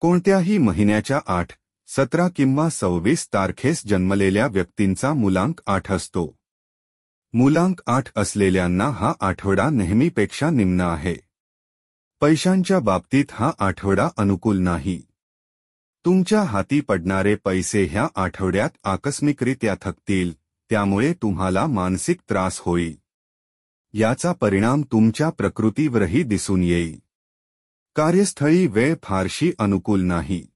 कोणत्याही महिन्याच्या 8, 17 किंवा 26 तारखेस जन्मलेल्या व्यक्तींचा मुलांक 8 असतो. मुलांक 8 असलेल्यांना हा आठवडा नेहमीपेक्षा निम्न आहे. पैशांच्या बाबतीत हा आठवडा अनुकूल नाही. तुमच्या हाती पडणारे पैसे ह्या आठवड्यात आकस्मिकरित्या थकतील, त्यामुळे तुम्हाला मानसिक त्रास होईल. याचा परिणाम तुमच्या प्रकृतीवरही दिसून येईल. कार्यस्थळी वेळ फारशी अनुकूल नाही.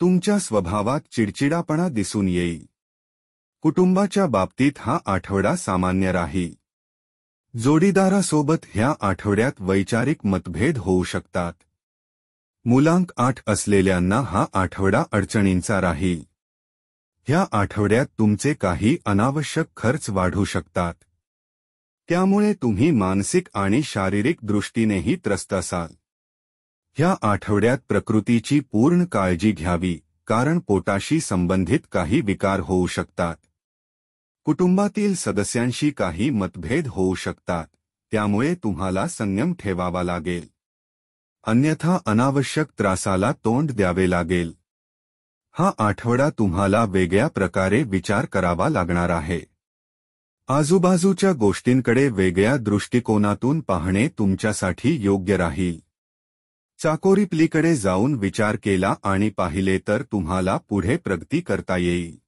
तुमच्या स्वभावात चिडचिडापणा दिसून येईल. कुटुंबाच्या बाबतीत हा आठवडा सामान्य राहील. जोडीदारासोबत ह्या आठवड्यात वैचारिक मतभेद होऊ शकतात. मुलांक 8 असलेल्यांना हा आठवडा अडचणींचा राहील. ह्या आठवड्यात तुमचे काही अनावश्यक खर्च वाढू शकतात. त्यामुळे तुम्ही मानसिक आणि शारीरिक दृष्टीनेही त्रस्त असाल. ह्या आठवड्यात प्रकृतीची पूर्ण काळजी घ्यावी, कारण पोटाशी संबंधित काही विकार होऊ शकतात. कुटुंबातील सदस्यांशी काही मतभेद होऊ शकतात, त्यामुळे तुम्हाला संयम ठेवावा लागेल. अन्यथा अनावश्यक त्रासाला तोंड द्यावे लागेल. हा आठवडा तुम्हाला वेगळ्या प्रकारे विचार करावा लागणार आहे. आजूबाजूच्या गोष्टींकडे वेगळ्या दृष्टिकोनातून पाहणे तुमच्यासाठी योग्य राहील. चाकोरीपलीकडे जाऊन विचार केला आणि पाहिले तर तुम्हाला पुढे प्रगती करता येईल.